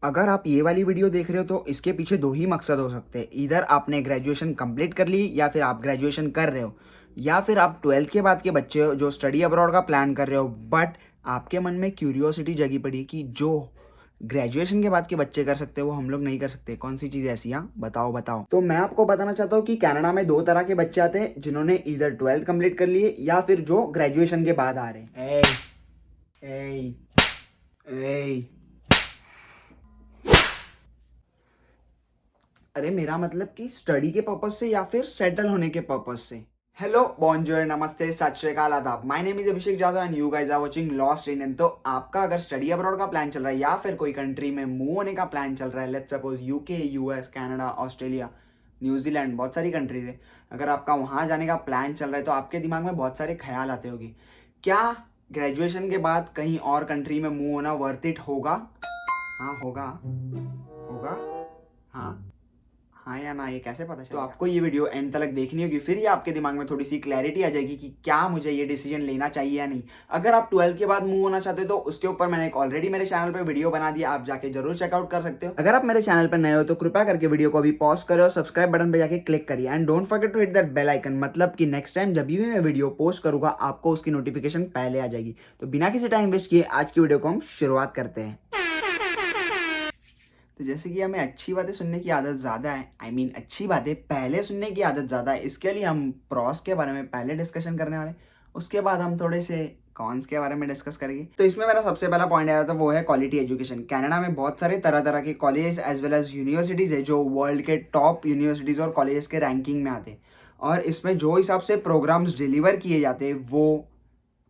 अगर आप ये वाली वीडियो देख रहे हो तो इसके पीछे दो ही मकसद हो सकते हैं। इधर आपने ग्रेजुएशन कंप्लीट कर ली या फिर आप ग्रेजुएशन कर रहे हो, या फिर आप 12th के बाद के बच्चे हो जो स्टडी अब्रॉड का प्लान कर रहे हो, बट आपके मन में क्यूरियोसिटी जगी पड़ी कि जो ग्रेजुएशन के बाद के बच्चे कर सकते हैं वो हम लोग नहीं कर सकते। कौन सी चीज़ ऐसी? हाँ, बताओ बताओ। तो मैं आपको बताना चाहता हूँ कि कनाडा में दो तरह के बच्चे आते हैं, जिन्होंने इधर 12th कंप्लीट कर लिए या फिर जो ग्रेजुएशन के बाद आ रहे हैं। ए, ए, अरे मेरा मतलब कि स्टडी के पर्पज से या फिर सेटल होने के पर्पज से। हेलो, बॉन्जोर, नमस्ते, सत Shri Akal, Adaab. My name is Abhishek Jadav and you guys are watching Lost Indian. तो आपका अगर स्टडी अब्रॉड का प्लान चल रहा है या फिर कोई कंट्री में मूव होने का प्लान चल रहा है, let's suppose UK, US, Canada, Australia, New Zealand, बहुत सारी कंट्रीज है। अगर आपका वहां जाने का प्लान चल रहा है तो आपके दिमाग में बहुत सारे ख्याल आते होंगे। क्या ग्रेजुएशन के बाद कहीं और कंट्री में मूव होना वर्थ इट होगा? हाँ होगा। होगा? हाँ, हाँ या ना, ये कैसे पता चलेगा? तो आपको ये वीडियो एंड तक देखनी होगी, फिर ही आपके दिमाग में थोड़ी सी क्लैरिटी आ जाएगी कि क्या मुझे ये डिसीजन लेना चाहिए या नहीं। अगर आप 12th के बाद मूव होना चाहते हो तो उसके ऊपर मैंने एक ऑलरेडी मेरे चैनल पे वीडियो बना दिया, आप जाके जरूर चेकआउट कर सकते हो। अगर आप मेरे चैनल पर नए हो तो कृपया करके वीडियो को अभी पॉज करो और सब्सक्राइब बटन पे जाके क्लिक करिए and don't forget to hit that bell icon, मतलब कि नेक्स्ट टाइम जब भी मैं वीडियो पोस्ट करूंगा आपको उसकी नोटिफिकेशन पहले आ जाएगी। तो बिना किसी टाइम वेस्ट किए आज की वीडियो को हम शुरुआत करते हैं। तो जैसे कि हमें अच्छी बातें सुनने की आदत ज़्यादा है, अच्छी बातें पहले सुनने की आदत ज़्यादा है, इसके लिए हम प्रॉस के बारे में पहले डिस्कशन करने वाले, उसके बाद हम थोड़े से कॉन्स के बारे में डिस्कस करेंगे। तो इसमें मेरा सबसे पहला पॉइंट आया था, वो है क्वालिटी एजुकेशन। कनाडा में बहुत सारे तरह तरह के college as well as universities है जो वर्ल्ड के टॉप यूनिवर्सिटीज़ और कॉलेजेस के रैंकिंग में आते हैं, और इसमें जो हिसाब से प्रोग्राम्स डिलीवर किए जाते हैं वो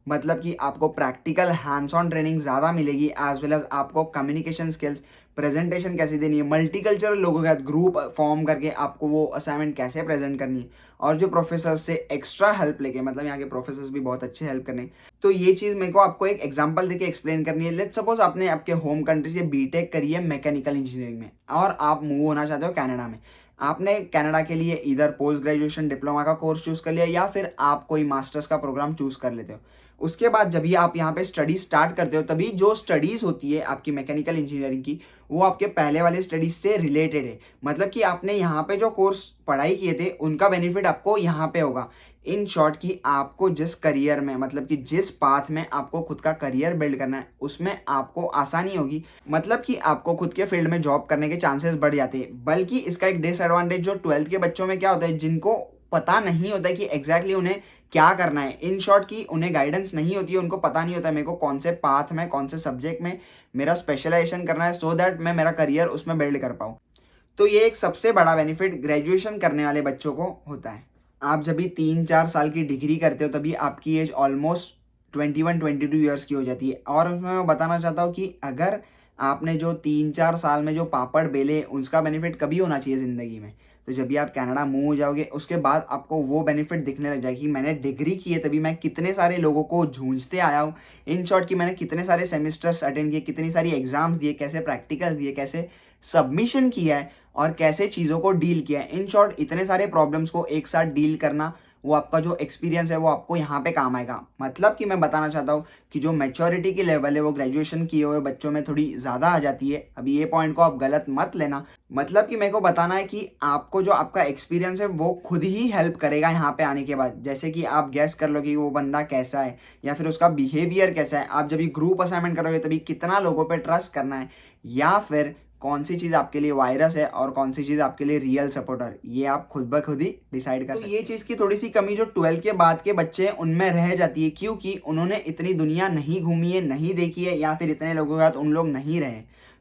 मतलब कि आपको प्रैक्टिकल हैंड्स ऑन ट्रेनिंग ज़्यादा मिलेगी, एज वेल एज आपको कम्युनिकेशन स्किल्स, प्रेजेंटेशन कैसे देनी है, मल्टीकल्चरल लोगों के साथ ग्रुप फॉर्म करके आपको वो असाइनमेंट कैसे प्रेजेंट करनी है, और जो प्रोफेसर से एक्स्ट्रा हेल्प लेके, मतलब यहाँ के प्रोफेसर्स भी बहुत अच्छे हेल्प करने। तो ये चीज़ मेरे को आपको एक एग्जांपल देके एक्सप्लेन करनी है। लेट्स सपोज आपने आपके होम कंट्री से बीटेक करी है मैकेनिकल इंजीनियरिंग में और आप मूव होना चाहते हो कनाडा में। आपने कनाडा के लिए इधर पोस्ट ग्रेजुएशन डिप्लोमा का कोर्स चूज कर लिया या फिर आप कोई मास्टर्स का प्रोग्राम चूज कर लेते हो। उसके बाद जब भी आप यहाँ पे स्टडी स्टार्ट करते हो तभी जो स्टडीज़ होती है आपकी मैकेनिकल इंजीनियरिंग की, वो आपके पहले वाले स्टडीज से रिलेटेड है। मतलब कि आपने यहाँ पे जो कोर्स पढ़ाई किए थे उनका बेनिफिट आपको यहाँ पे होगा। इन शॉर्ट कि आपको जिस करियर में, मतलब कि जिस पाथ में आपको खुद का करियर बिल्ड करना है उसमें आपको आसानी होगी, मतलब कि आपको खुद के फील्ड में जॉब करने के चांसेस बढ़ जाते हैं। बल्कि इसका एक डिसएडवांटेज जो 12th के बच्चों में क्या होता है, जिनको पता नहीं होता है कि एग्जैक्टली उन्हें क्या करना है, इन शॉर्ट की उन्हें गाइडेंस नहीं होती है, उनको पता नहीं होता है मेरे को कौन से पाथ में, कौन से सब्जेक्ट में मेरा स्पेशलाइजेशन करना है, सो दैट मैं मेरा करियर उसमें बिल्ड कर पाऊँ। तो ये एक सबसे बड़ा बेनिफिट ग्रेजुएशन करने वाले बच्चों को होता है। आप जब भी 3-4 साल की डिग्री करते हो तभी आपकी एज ऑलमोस्ट 21-22 ईयर्स की हो जाती है। और उसमें मैं बताना चाहता हूँ कि अगर आपने जो 3-4 साल में जो पापड़ बेले उसका बेनिफिट कभी होना चाहिए ज़िंदगी में, तो जब भी आप कनाडा मूव हो जाओगे उसके बाद आपको वो बेनिफिट दिखने लग जाएगी कि मैंने डिग्री की है तभी मैं कितने सारे लोगों को जूझते आया हूँ। इन शॉर्ट कि मैंने कितने सारे सेमेस्टर्स अटेंड किए, कितनी सारी एग्जाम्स दिए, कैसे प्रैक्टिकल्स दिए, कैसे सबमिशन किया है और कैसे चीज़ों को डील किया है। इन शॉर्ट इतने सारे प्रॉब्लम्स को एक साथ डील करना, वो आपका जो एक्सपीरियंस है वो आपको यहाँ पे काम आएगा। मतलब कि मैं बताना चाहता हूँ कि जो मैच्योरिटी की लेवल है वो ग्रेजुएशन किए हुए बच्चों में थोड़ी ज़्यादा आ जाती है। अभी ये पॉइंट को आप गलत मत लेना, मतलब कि मेरे को बताना है कि आपको जो आपका एक्सपीरियंस है वो खुद ही हेल्प करेगा यहाँ पे आने के बाद। जैसे कि आप गैस कर लो कि वो बंदा कैसा है या फिर उसका बिहेवियर कैसा है। आप जब भी ग्रुप असाइनमेंट करोगे तभी कितना लोगों पे ट्रस्ट करना है, या फिर कौन सी चीज़ आपके लिए वायरस है और कौन सी चीज़ आपके लिए रियल सपोर्टर, ये आप खुद ब खुद ही डिसाइड कर सकते हो। ये चीज़ की थोड़ी सी कमी जो 12th के बाद के बच्चे हैं उनमें रह जाती है, क्योंकि उन्होंने इतनी दुनिया नहीं घूमी है, नहीं देखी है, या फिर इतने लोगों के साथ उन लोग नहीं रहे।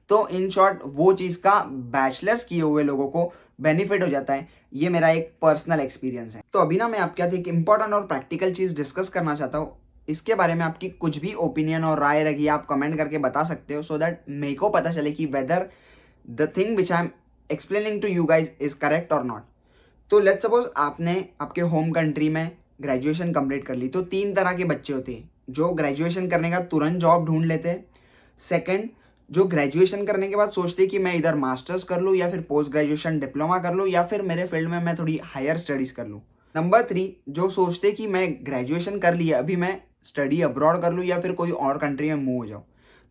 तो इन शॉर्ट वो चीज़ का बैचलर्स किए हुए लोगों को बेनिफिट हो जाता है। ये मेरा एक पर्सनल एक्सपीरियंस है। तो अभी ना मैं आपके साथ एक इंपॉर्टेंट और प्रैक्टिकल चीज़ डिस्कस करना चाहता हूँ। इसके बारे में आपकी कुछ भी ओपिनियन और राय रही आप कमेंट करके बता सकते हो, सो दैट मेरे को पता चले कि whether the thing which I am explaining to you guys is correct और नॉट। तो लेट्स सपोज आपने आपके होम कंट्री में ग्रेजुएशन कंप्लीट कर ली, तो 3 तरह के बच्चे होते हैं जो ग्रेजुएशन करने का तुरंत जॉब ढूंढ लेते हैं। सेकंड, जो ग्रेजुएशन करने के बाद सोचते हैं कि मैं इधर मास्टर्स कर लूँ या फिर पोस्ट ग्रेजुएशन डिप्लोमा कर लूँ या फिर मेरे फील्ड में मैं थोड़ी हायर स्टडीज़ कर लूँ। नंबर 3, जो सोचते हैं कि मैं ग्रेजुएशन कर लिया अभी मैं स्टडी अब्रॉड कर लूँ या फिर कोई और कंट्री में मूव हो जाऊँ।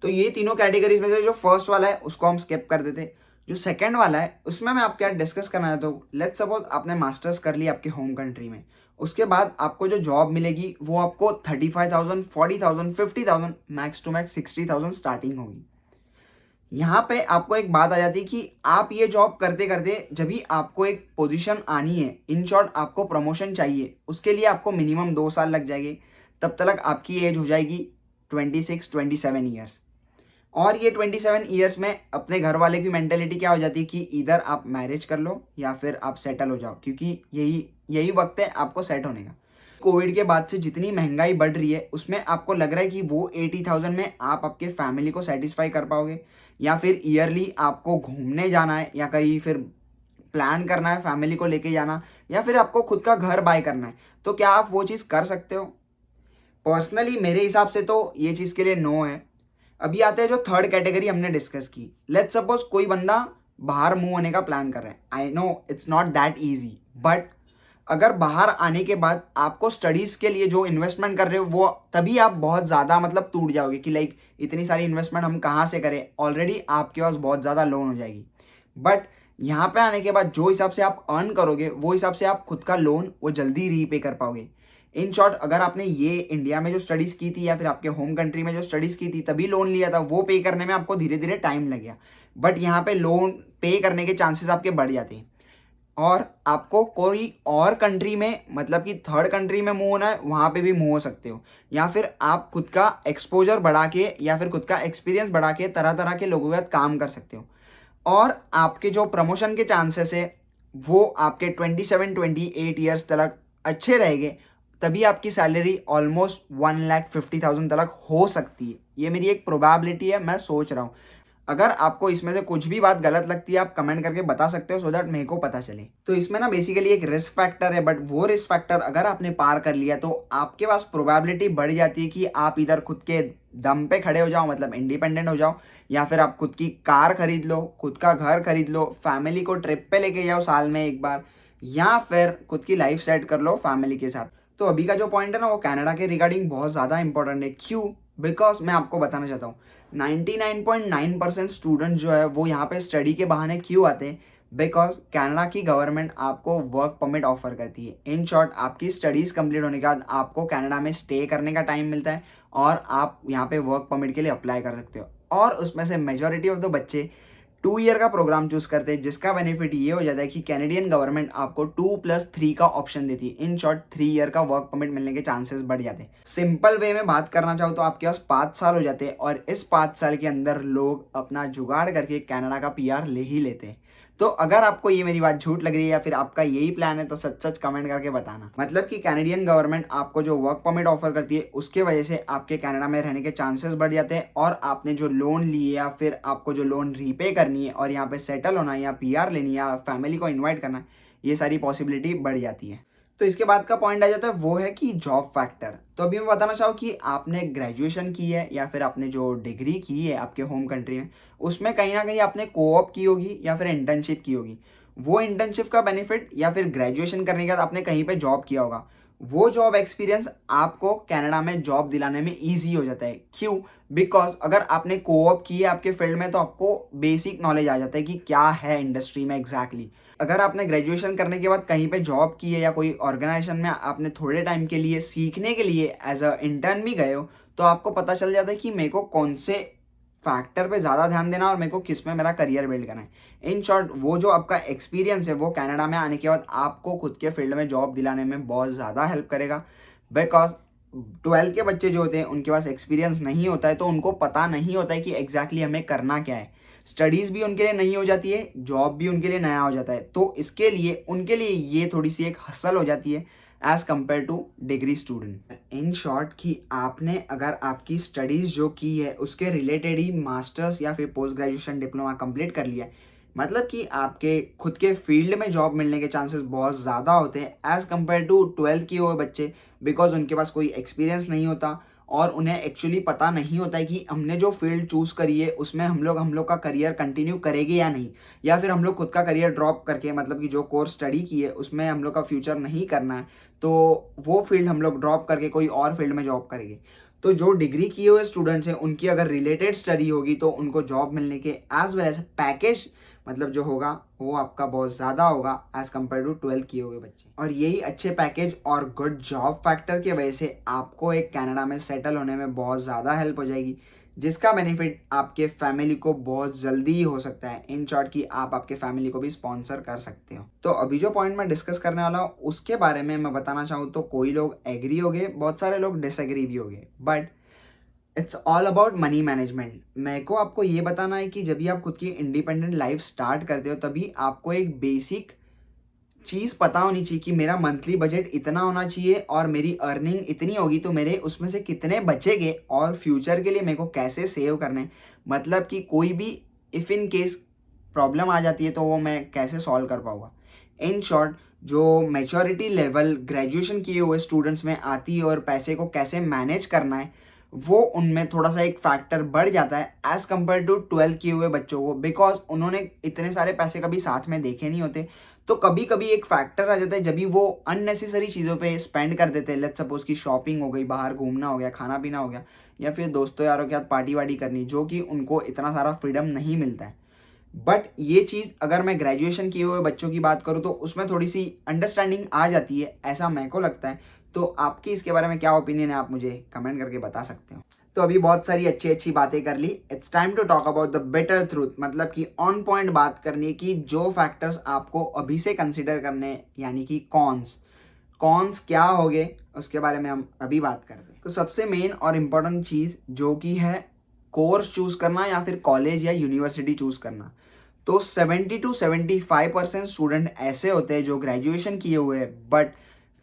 तो ये तीनों कैटेगरीज में से जो फर्स्ट वाला है उसको हम स्किप कर देते। जो सेकंड वाला है उसमें मैं आपके साथ डिस्कस करना चाहता हूँ। लेट्स सपोज आपने मास्टर्स कर लिया आपके होम कंट्री में, उसके बाद आपको जो जॉब मिलेगी वो आपको 35,000, 40,000, 50,000, मैक्स टू मैक्स 60,000 स्टार्टिंग होगी। यहाँ पे आपको एक बात आ जाती है कि आप ये जॉब करते करते जब भी आपको एक पोजीशन आनी है, इन शॉर्ट आपको प्रमोशन चाहिए, उसके लिए आपको मिनिमम 2 साल लग जाएंगे। तब तक आपकी एज हो जाएगी 26-27 ईयर्स। और ये 27 ईयर्स में अपने घर वाले की मेंटेलिटी क्या हो जाती है कि इधर आप मैरिज कर लो या फिर आप सेटल हो जाओ, क्योंकि यही यही वक्त है आपको सेट होने का। कोविड के बाद से जितनी महंगाई बढ़ रही है उसमें आपको लग रहा है कि वो 80,000 में आप आपके फैमिली को सेटिस्फाई कर पाओगे, या फिर ईयरली आपको घूमने जाना है या कहीं फिर प्लान करना है फैमिली को लेके जाना, या फिर आपको खुद का घर बाय करना है, तो क्या आप वो चीज़ कर सकते हो? पर्सनली मेरे हिसाब से तो ये चीज़ के लिए नो है। अभी आते हैं जो थर्ड कैटेगरी हमने डिस्कस की। लेट्स सपोज कोई बंदा बाहर मूव होने का प्लान कर रहा है। I know it's not that easy, but अगर बाहर आने के बाद आपको स्टडीज़ के लिए जो इन्वेस्टमेंट कर रहे हो वो तभी आप बहुत ज़्यादा मतलब टूट जाओगे कि लाइक इतनी सारी इन्वेस्टमेंट हम कहाँ से करें, ऑलरेडी आपके पास बहुत ज़्यादा लोन हो जाएगी। बट यहाँ पे आने के बाद जो हिसाब से आप अर्न करोगे वो हिसाब से आप खुद का लोन वो जल्दी रीपे कर पाओगे। इन शॉर्ट अगर आपने ये इंडिया में जो स्टडीज़ की थी या फिर आपके होम कंट्री में जो स्टडीज़ की थी तभी लोन लिया था, वो पे करने में आपको धीरे धीरे टाइम लग गया, बट यहाँ पे लोन पे करने के चांसेस आपके बढ़ जाते हैं। और आपको कोई और कंट्री में मतलब कि थर्ड कंट्री में मूव होना है, वहाँ पे भी मूव हो सकते हो, या फिर आप खुद का एक्सपोजर बढ़ा के या फिर खुद का एक्सपीरियंस बढ़ा के तरह तरह के लोगों के साथ काम कर सकते हो। और आपके जो प्रमोशन के चांसेस है वो आपके 27-28 ईयर्स तक अच्छे रहेंगे, तभी आपकी सैलरी ऑलमोस्ट 1,50,000 तक हो सकती है। ये मेरी एक प्रोबेबिलिटी है, मैं सोच रहा हूँ। अगर आपको इसमें से कुछ भी बात गलत लगती है आप कमेंट करके बता सकते हो, सो दैट मेरे को पता चले। तो इसमें ना बेसिकली एक रिस्क फैक्टर है, बट वो रिस्क फैक्टर अगर आपने पार कर लिया तो आपके पास प्रोबेबिलिटी बढ़ जाती है कि आप इधर खुद के दम पे खड़े हो जाओ, मतलब इंडिपेंडेंट हो जाओ, या फिर आप खुद की कार खरीद लो, खुद का घर खरीद लो, फैमिली को ट्रिप पे लेके जाओ साल में एक बार, या फिर खुद की लाइफ सेट कर लो फैमिली के साथ। तो अभी का जो पॉइंट है ना वो कनाडा के रिगार्डिंग बहुत ज़्यादा इंपॉर्टेंट है। क्यों? बिकॉज मैं आपको बताना चाहता हूँ 99.9% स्टूडेंट जो है वो यहाँ पे स्टडी के बहाने क्यों आते हैं? बिकॉज कनाडा की गवर्नमेंट आपको वर्क परमिट ऑफर करती है। इन शॉर्ट आपकी स्टडीज़ कंप्लीट होने के बाद आपको कनाडा में स्टे करने का टाइम मिलता है और आप यहाँ पे वर्क परमिट के लिए अप्लाई कर सकते हो। और उसमें से मेजॉरिटी ऑफ द बच्चे 2 ईयर का प्रोग्राम चूज करते हैं, जिसका बेनिफिट ये हो जाता है कि कैनेडियन गवर्नमेंट आपको 2+3 का ऑप्शन देती है। इन शॉर्ट 3 ईयर का वर्क परमिट मिलने के चांसेस बढ़ जाते हैं। सिंपल वे में बात करना चाहो तो आपके पास 5 साल हो जाते हैं और इस 5 साल के अंदर लोग अपना जुगाड़ करके कनाडा का पीआर ले ही लेते हैं। तो अगर आपको ये मेरी बात झूठ लग रही है या फिर आपका यही प्लान है तो सच सच कमेंट करके बताना। मतलब कि कैनेडियन गवर्नमेंट आपको जो वर्क परमिट ऑफर करती है उसके वजह से आपके कनाडा में रहने के चांसेस बढ़ जाते हैं, और आपने जो लोन लिए या फिर आपको जो लोन रीपे करनी है और यहाँ पे सेटल होना है या पीआर लेनी है या फैमिली को इन्वाइट करना है, ये सारी पॉसिबिलिटी बढ़ जाती है। तो इसके बाद का पॉइंट आ जाता है वो है कि जॉब फैक्टर। तो अभी मैं बताना चाहूँ कि आपने ग्रेजुएशन की है या फिर आपने जो डिग्री की है आपके होम कंट्री में, उसमें कहीं ना कहीं आपने कोऑप की होगी या फिर इंटर्नशिप की होगी। वो इंटर्नशिप का बेनिफिट या फिर ग्रेजुएशन करने के बाद आपने कहीं पे जॉब किया होगा, वो जॉब एक्सपीरियंस आपको कनाडा में जॉब दिलाने में ईजी हो जाता है। क्यों? बिकॉज अगर आपने कोऑप की है आपके फील्ड में तो आपको बेसिक नॉलेज आ जाता है कि क्या है इंडस्ट्री में एग्जैक्टली। अगर आपने ग्रेजुएशन करने के बाद कहीं पे जॉब की है या कोई ऑर्गेनाइजेशन में आपने थोड़े टाइम के लिए सीखने के लिए एज अ इंटर्न भी गए हो, तो आपको पता चल जाता है कि मेरे को कौन से फैक्टर पे ज़्यादा ध्यान देना और मेरे को किस में मेरा करियर बिल्ड करना है। इन शॉर्ट वो जो आपका एक्सपीरियंस है वो कनाडा में आने के बाद आपको खुद के फील्ड में जॉब दिलाने में बहुत ज़्यादा हेल्प करेगा। बिकॉज 12 के बच्चे जो होते हैं उनके पास एक्सपीरियंस नहीं होता है, तो उनको पता नहीं होता है कि एग्जैक्टली हमें करना क्या है। स्टडीज़ भी उनके लिए नहीं हो जाती है, जॉब भी उनके लिए नया हो जाता है, तो इसके लिए उनके लिए ये थोड़ी सी एक हसल हो जाती है as compared to degree student. In short कि आपने अगर आपकी स्टडीज़ जो की है उसके रिलेटेड ही मास्टर्स या फिर पोस्ट ग्रेजुएशन डिप्लोमा कंप्लीट कर लिया है, मतलब कि आपके खुद के फील्ड में जॉब मिलने के चांसेस बहुत ज़्यादा होते हैं एज़ कम्पेयर टू 12 किए हुए बच्चे। बिकॉज उनके पास कोई एक्सपीरियंस नहीं होता और उन्हें एक्चुअली पता नहीं होता है कि हमने जो फील्ड चूज़ करी है उसमें हम लोग का करियर कंटिन्यू करेंगे या नहीं, या फिर हम लोग खुद का करियर ड्रॉप करके मतलब कि जो कोर्स स्टडी की है उसमें हम लोग का फ्यूचर नहीं करना है तो वो फील्ड हम लोग ड्रॉप करके कोई और फील्ड में जॉब करेंगे। तो जो डिग्री किए हुए स्टूडेंट्स हैं उनकी अगर रिलेटेड स्टडी होगी तो उनको जॉब मिलने के एज वेल एज पैकेज मतलब जो होगा वो आपका बहुत ज़्यादा होगा एज कम्पेयर टू 12th किए हुए बच्चे। और यही अच्छे पैकेज और गुड जॉब फैक्टर की वजह से आपको एक कनाडा में सेटल होने में बहुत ज़्यादा हेल्प हो जाएगी, जिसका बेनिफिट आपके फैमिली को बहुत जल्दी ही हो सकता है। इन शॉर्ट कि आप आपके फैमिली को भी स्पॉन्सर कर सकते हो। तो अभी जो पॉइंट मैं डिस्कस करने वाला हूँ उसके बारे में मैं बताना चाहूँ तो कोई लोग एग्री हो गए, बहुत सारे लोग डिसएग्री भी हो गए, but it's all about money management. मेरे को आपको ये बताना है कि जब भी आप खुद की इंडिपेंडेंट लाइफ स्टार्ट करते हो तभी आपको एक बेसिक चीज़ पता होनी चाहिए कि मेरा मंथली बजट इतना होना चाहिए और मेरी अर्निंग इतनी होगी तो मेरे उसमें से कितने बचेंगे और फ्यूचर के लिए मेरे को कैसे सेव करने, मतलब कि कोई भी इफ़ इन केस प्रॉब्लम आ जाती है तो वो मैं कैसे सॉल्व कर पाऊँगा। इन शॉर्ट जो मैच्योरिटी लेवल ग्रेजुएशन किए हुए स्टूडेंट्स में आती है और पैसे को कैसे मैनेज करना है वो उनमें थोड़ा सा एक फैक्टर बढ़ जाता है एज़ कम्पेयर टू 12th किए हुए बच्चों को, बिकॉज उन्होंने इतने सारे पैसे कभी साथ में देखे नहीं होते। तो कभी कभी एक फैक्टर आ जाता है जब भी वो अननेसेसरी चीज़ों पे स्पेंड कर देते हैं। लेट्स सपोज की शॉपिंग हो गई, बाहर घूमना हो गया, खाना पीना हो गया, या फिर दोस्तों यारों के साथ पार्टी वार्टी करनी, जो कि उनको इतना सारा फ्रीडम नहीं मिलता है। बट ये चीज़ अगर मैं ग्रेजुएशन किए हुए बच्चों की बात करूँ तो उसमें थोड़ी सी अंडरस्टैंडिंग आ जाती है, ऐसा मेरे को लगता है। तो आपकी इसके बारे में क्या ओपिनियन है, आप मुझे कमेंट करके बता सकते हो। तो अभी बहुत सारी अच्छी अच्छी बातें कर ली, it's time to talk about the better truth, मतलब कि ऑन पॉइंट बात करनी है कि जो फैक्टर्स आपको अभी से कंसिडर करने यानी कि कॉन्स क्या हो गए उसके बारे में हम अभी बात करते हैं। तो सबसे मेन और इम्पोर्टेंट चीज़ जो कि है कोर्स चूज करना या फिर कॉलेज या यूनिवर्सिटी चूज करना। तो 70 to 75% स्टूडेंट ऐसे होते हैं जो ग्रेजुएशन किए हुए हैं बट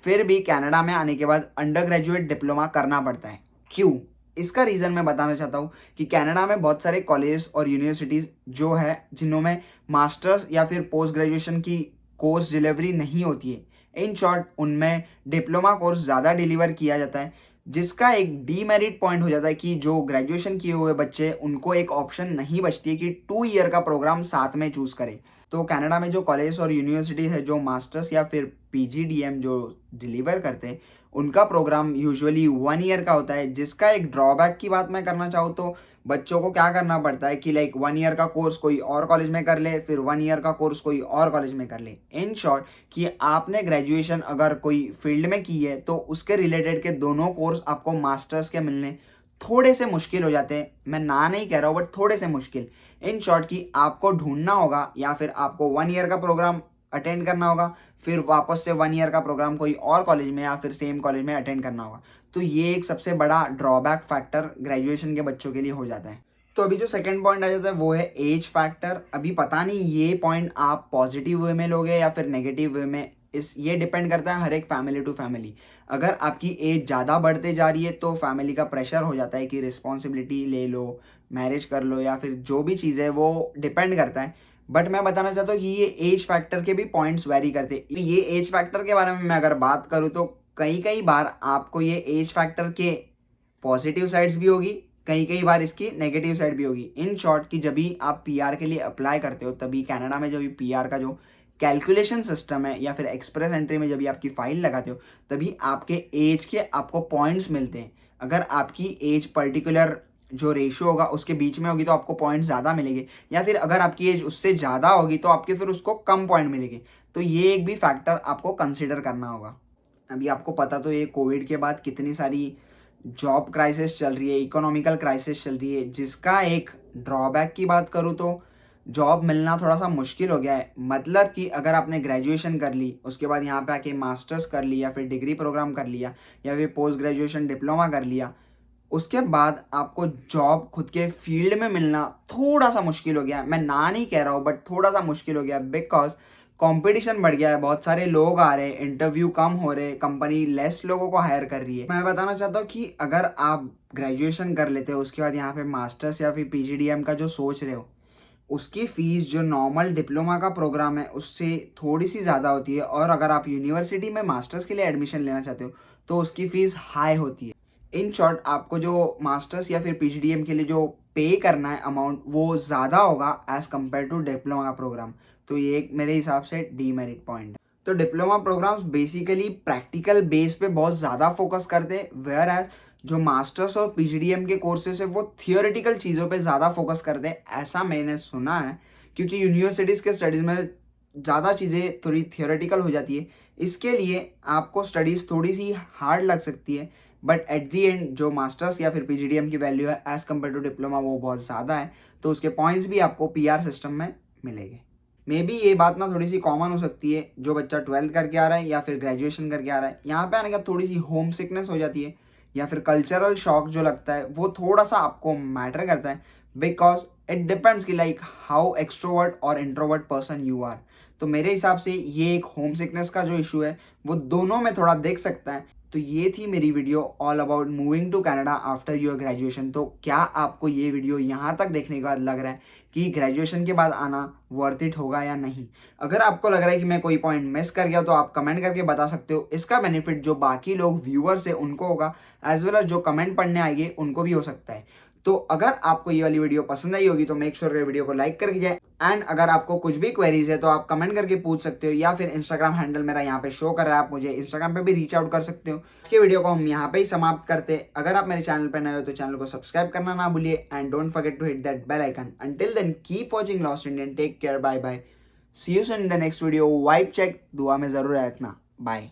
फिर भी कनाडा में आने के बाद अंडर ग्रेजुएट डिप्लोमा करना पड़ता है। क्यों? इसका रीज़न मैं बताना चाहता हूँ कि कनाडा में बहुत सारे कॉलेज और यूनिवर्सिटीज़ जो है जिन्होंने मास्टर्स या फिर पोस्ट ग्रेजुएशन की कोर्स डिलीवरी नहीं होती है। इन शॉर्ट उनमें डिप्लोमा कोर्स ज़्यादा डिलीवर किया जाता है, जिसका एक डीमेरिट पॉइंट हो जाता है कि जो ग्रेजुएशन किए हुए बच्चे उनको एक ऑप्शन नहीं बचती है कि 2 ईयर का प्रोग्राम साथ में चूज करें। तो कनाडा में जो कॉलेज और यूनिवर्सिटी है जो मास्टर्स या फिर पीजीडीएम जो डिलीवर करते हैं उनका प्रोग्राम यूजुअली 1 ईयर का होता है, जिसका एक ड्रॉबैक की बात मैं करना चाहूँ तो बच्चों को क्या करना पड़ता है कि लाइक 1 ईयर का कोर्स कोई और कॉलेज में कर ले, फिर 1 ईयर का कोर्स कोई और कॉलेज में कर ले। इन शॉर्ट कि आपने ग्रेजुएशन अगर कोई फील्ड में की है तो उसके रिलेटेड के दोनों कोर्स आपको मास्टर्स के मिलने थोड़े से मुश्किल हो जाते हैं। मैं ना नहीं कह रहा हूँ बट थोड़े से मुश्किल। इन शॉर्ट कि आपको ढूंढना होगा या फिर आपको 1 ईयर का प्रोग्राम अटेंड करना होगा, फिर वापस से 1 ईयर का प्रोग्राम कोई और कॉलेज में या फिर सेम कॉलेज में अटेंड करना होगा। तो ये एक सबसे बड़ा ड्रॉबैक फैक्टर ग्रेजुएशन के बच्चों के लिए हो जाता है। तो अभी जो सेकंड पॉइंट आ जाता है वो है एज फैक्टर। अभी पता नहीं ये पॉइंट आप पॉजिटिव वे में लोगे या फिर नेगेटिव वे में, ये डिपेंड करता है हर एक फैमिली टू फैमिली। अगर आपकी एज ज़्यादा बढ़ते जा रही है तो फैमिली का प्रेशर हो जाता है कि रिस्पॉन्सिबिलिटी ले लो, मैरिज कर लो या फिर जो भी चीज़ है वो डिपेंड करता है। बट मैं बताना चाहता हूँ कि ये एज फैक्टर के भी पॉइंट्स वेरी करते हैं। ये एज फैक्टर के बारे में मैं अगर बात करूँ तो कई कई बार आपको ये एज फैक्टर के पॉजिटिव साइड्स भी होगी, कई कई बार इसकी नेगेटिव साइड भी होगी। इन शॉर्ट कि जब भी आप पीआर के लिए अप्लाई करते हो तभी कनाडा में जब भी पीआर का जो कैलकुलेशन सिस्टम है या फिर एक्सप्रेस एंट्री में जब भी आपकी फाइल लगाते हो तभी आपके एज के आपको पॉइंट्स मिलते हैं। अगर आपकी एज पर्टिकुलर जो रेशियो होगा उसके बीच में होगी तो आपको पॉइंट्स ज़्यादा मिलेंगे, या फिर अगर आपकी एज उससे ज़्यादा होगी तो आपके फिर उसको कम पॉइंट मिलेंगे। तो ये एक भी फैक्टर आपको कंसिडर करना होगा। अभी आपको पता तो ये कोविड के बाद कितनी सारी जॉब क्राइसिस चल रही है, इकोनॉमिकल क्राइसिस चल रही है, जिसका एक ड्रॉबैक की बात करूँ तो जॉब मिलना थोड़ा सा मुश्किल हो गया है। मतलब कि अगर आपने ग्रेजुएशन कर ली उसके बाद यहाँ पे आके मास्टर्स कर लिया, फिर डिग्री प्रोग्राम कर लिया या फिर पोस्ट ग्रेजुएशन डिप्लोमा कर लिया, उसके बाद आपको जॉब खुद के फील्ड में मिलना थोड़ा सा मुश्किल हो गया है। मैं ना नहीं कह रहा हूँ बट थोड़ा सा मुश्किल हो गया है, बिकॉज कंपटीशन बढ़ गया है, बहुत सारे लोग आ रहे हैं, इंटरव्यू कम हो रहे, कंपनी लेस लोगों को हायर कर रही है। मैं बताना चाहता हूँ कि अगर आप ग्रेजुएशन कर लेते हो उसके बाद यहाँ पे मास्टर्स या फिर पीजीडीएम का जो सोच रहे हो उसकी फ़ीस जो नॉर्मल डिप्लोमा का प्रोग्राम है उससे थोड़ी सी ज़्यादा होती है, और अगर आप यूनिवर्सिटी में मास्टर्स के लिए एडमिशन लेना चाहते हो तो उसकी फ़ीस हाई होती है। इन शॉर्ट आपको जो मास्टर्स या फिर पीजीडीएम के लिए जो पे करना है अमाउंट वो ज़्यादा होगा एज़ कम्पेयर टू डिप्लोमा का प्रोग्राम। तो ये एक मेरे हिसाब से डीमेरिट पॉइंट है। तो diploma programs basically practical base पे बहुत ज़्यादा फोकस करते हैं, वेयर एज जो मास्टर्स और पीजीडीएम के कोर्सेस है वो थियोरेटिकल चीज़ों पे ज़्यादा फोकस करते हैं, ऐसा मैंने सुना है, क्योंकि यूनिवर्सिटीज़ के स्टडीज़ में ज़्यादा चीज़ें थोड़ी थियोरेटिकल हो जाती है। इसके लिए आपको स्टडीज़ थोड़ी सी हार्ड लग सकती है, बट एट दी एंड जो मास्टर्स या फिर पीजीडीएम की वैल्यू है एज़ कम्पेयर टू डिप्लोमा वो बहुत ज़्यादा है, तो उसके पॉइंट्स भी आपको पीआर सिस्टम में मिलेंगे। मे बी ये बात ना थोड़ी सी कॉमन हो सकती है, जो बच्चा 12th करके आ रहा है या फिर ग्रेजुएशन करके आ रहा है, यहाँ पे आने का थोड़ी सी होम सिकनेस हो जाती है या फिर कल्चरल शॉक जो लगता है वो थोड़ा सा आपको मैटर करता है, बिकॉज इट डिपेंड्स कि लाइक हाउ एक्सट्रोवर्ट और इंट्रोवर्ट पर्सन यू आर। तो मेरे हिसाब से ये एक होम सिकनेस का जो इशू है वो दोनों में थोड़ा देख सकता है। तो ये थी मेरी video all about moving to Canada after your graduation. तो क्या आपको ये वीडियो यहाँ तक देखने के बाद लग रहा है कि ग्रेजुएशन के बाद आना वर्थ इट होगा या नहीं? अगर आपको लग रहा है कि मैं कोई पॉइंट मिस कर गया तो आप कमेंट करके बता सकते हो। इसका बेनिफिट जो बाकी लोग व्यूअर्स है उनको होगा, एज वेल एज जो कमेंट पढ़ने आएंगे उनको भी हो सकता है। तो अगर आपको ये वाली वीडियो पसंद आई होगी तो मेक श्योर वीडियो को लाइक करके जाए, एंड अगर आपको कुछ भी क्वेरीज है तो आप कमेंट करके पूछ सकते हो, या फिर इंस्टाग्राम हैंडल मेरा यहाँ पे शो कर रहा है, आप मुझे इंस्टाग्राम पे भी रीच आउट कर सकते हो। इसके वीडियो को हम यहाँ पे ही समाप्त करते हैं। अगर आप मेरे चैनल पर नए हो तो चैनल को सब्सक्राइब करना ना भूलिए, and don't forget to hit that bell icon. Until then keep watching Lost Indian, take care, bye bye, see you soon in the next video. Vibe check, दुआ में जरूर रखना, बाय।